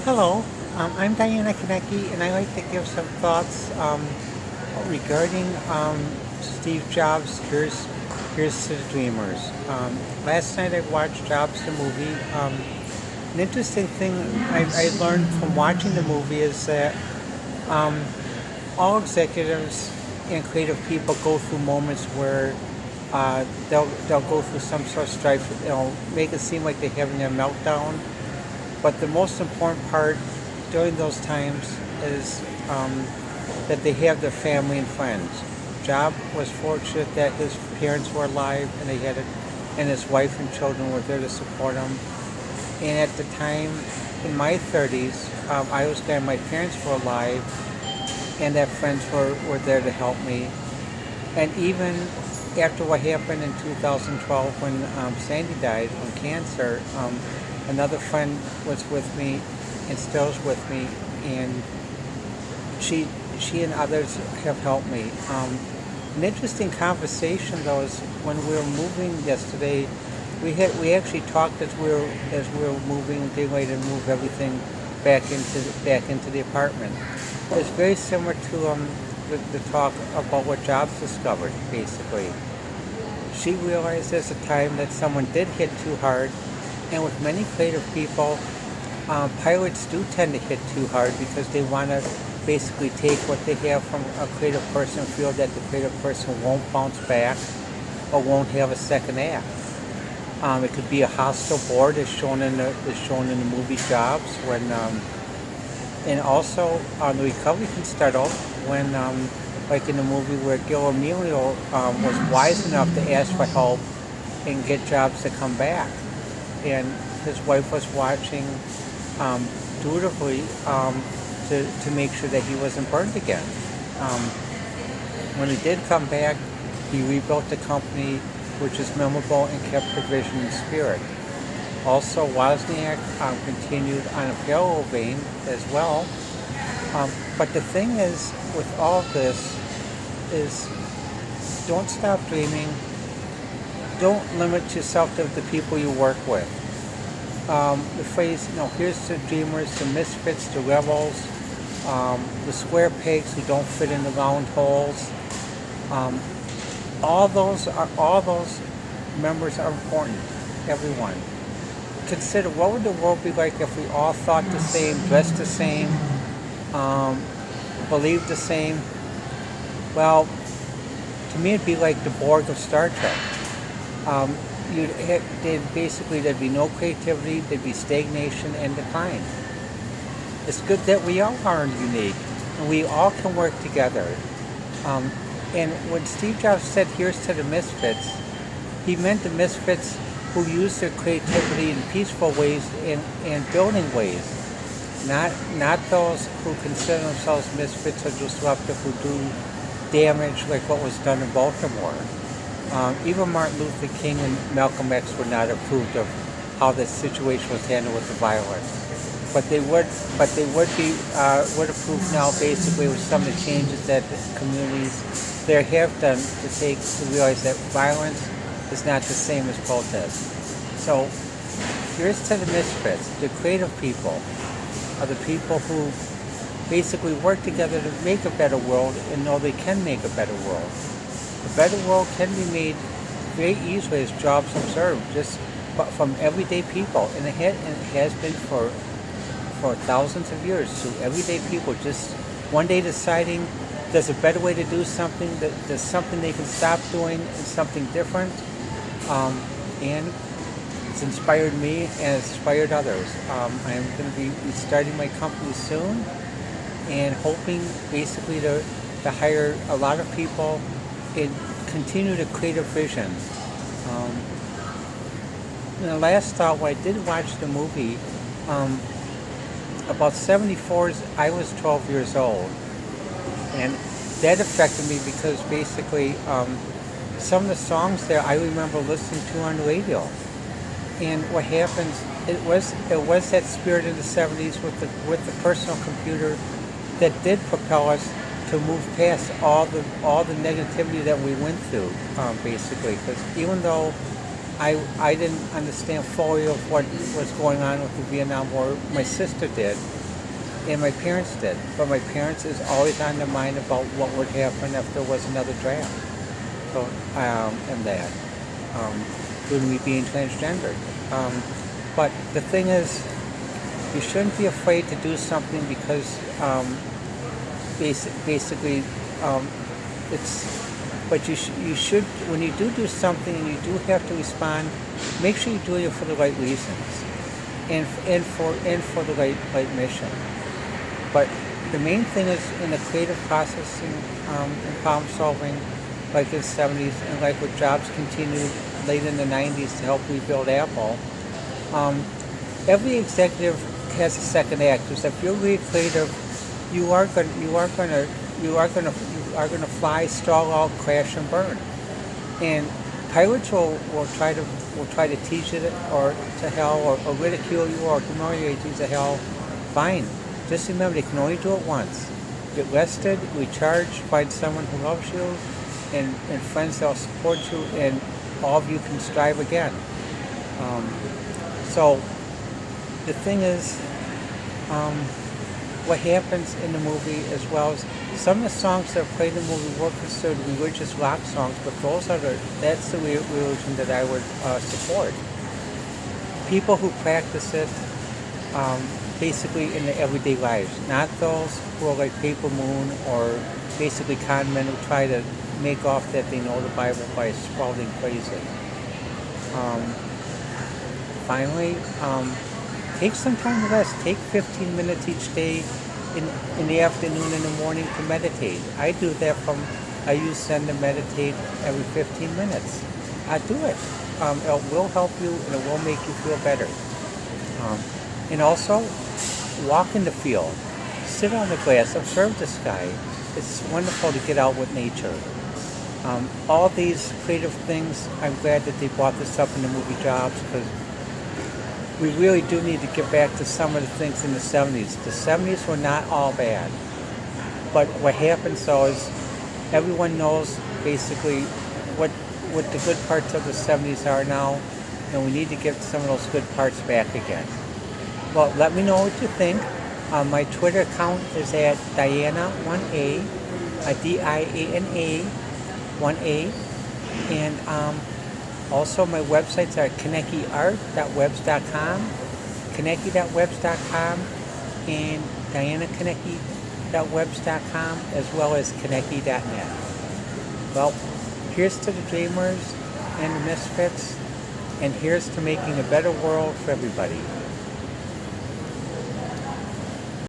Hello, I'm Diana Kaneki, and I'd like to give some thoughts regarding Steve Jobs' Here's to the Dreamers. Last night I watched Jobs the movie. An interesting thing I learned from watching the movie is that um, all executives and creative people go through moments where they'll go through some sort of strife. Make it seem like they're having a meltdown, but the most important part during those times is that they have their family and friends. Job was fortunate that his parents were alive and they had it, and his wife and children were there to support him. And at the time, in my 30s, I was glad my parents were alive and that friends were there to help me. And even after what happened in 2012 when Sandy died from cancer, another friend was with me and still is with me, and she and others have helped me. An interesting conversation though is when we were moving yesterday. We actually talked as we were moving, getting ready to move everything back into the apartment. It's very similar to the talk about what Jobs discovered. Basically, she realized there's a time that someone did hit too hard, and with many creative people, pilots do tend to hit too hard because they want to basically take what they have from a creative person and feel that the creative person won't bounce back or won't have a second act. It could be a hostile board as shown in the movie Jobs and also the recovery can start out when like in the movie where Gil Emilio was wise enough to ask for help and get Jobs to come back, and his wife was watching dutifully to make sure that he wasn't burned again. Um, when he did come back, he rebuilt the company, which is memorable and kept the vision and spirit. Also, Wozniak continued on a parallel vein as well. But the thing is, with all of this, is don't stop dreaming. Don't limit yourself to the people you work with. The phrase, here's the dreamers, the misfits, the rebels, the square pegs who don't fit in the round holes. Um, all those members are important. Everyone. Consider what would the world be like if we all thought the same, dressed the same, um, believed the same. Well, to me, it'd be like the Borg of Star Trek. Um, there'd be no creativity, there'd be stagnation and decline. It's good that we all are unique and we all can work together. Um, and when Steve Jobs said, "Here's to the misfits," he meant the misfits who use their creativity in peaceful ways and building ways, not those who consider themselves misfits or disruptive who do damage like what was done in Baltimore. Even Martin Luther King and Malcolm X would not have approved of how the situation was handled with the violence. But would approve now basically with some of the changes that the communities there have done to realize that violence is not the same as protest. So here's to the misfits. The creative people are the people who basically work together to make a better world and know they can make a better world. A better world can be made very easily, as Jobs observed, just from everyday people, and it has been for thousands of years. So everyday people just one day deciding there's a better way to do something, that there's something they can stop doing and something different, and it's inspired me and it's inspired others. I'm going to be starting my company soon and hoping basically to hire a lot of people and continue to create a vision. And the last thought, when I did watch the movie, about 74, I was 12 years old. And that affected me because basically some of the songs there I remember listening to on the radio. And what happens, it was that spirit in the 70s with the personal computer that did propel us to move past all the negativity that we went through, basically. Because even though I didn't understand fully of what was going on with the Vietnam War, my sister did, and my parents did. But my parents is always on their mind about what would happen if there was another draft. So, and that, due to me being transgendered. But the thing is, you shouldn't be afraid to do something because basically it's. But you should, when you do something and you do have to respond, make sure you do it for the right reasons and for the right mission. But the main thing is in the creative processing and problem solving, like in the 70s, and like with Jobs continued late in the 90s to help rebuild Apple. Every executive has a second act. Because if you're really creative, you are going to fly, stall out, crash, and burn. And pilots will try to teach you or to hell or ridicule you or humiliate you to hell. Fine. Just remember they can only do it once. Get rested, recharge, find someone who loves you, and friends that will support you, and all of you can strive again. So the thing is, what happens in the movie, as well as some of the songs that are played in the movie were considered religious rock songs, but that's the religion that I would support. People who practice it basically in their everyday lives, not those who are like Paper Moon or basically con men who try to make off that they know the Bible by sprouting phrases. Finally, take some time to rest. Take 15 minutes each day in the afternoon and the morning to meditate. I do that I use Zen to meditate every 15 minutes. I do it. It will help you and it will make you feel better. And also, walk in the field. Sit on the grass. Observe the sky. It's wonderful to get out with nature. All these creative things, I'm glad that they brought this up in the movie Jobs, because we really do need to get back to some of the things in the 70s. The 70s were not all bad. But what happens though is everyone knows basically what the good parts of the 70s are now, and we need to get some of those good parts back again. Well, let me know what you think. My Twitter account is at Diana1A, Diana 1A, and also my websites are kanekiart.webs.com, kaneki.webs.com, and dianakaneki.webs.com, as well as kaneki.net. Well, here's to the dreamers and the misfits, and here's to making a better world for everybody.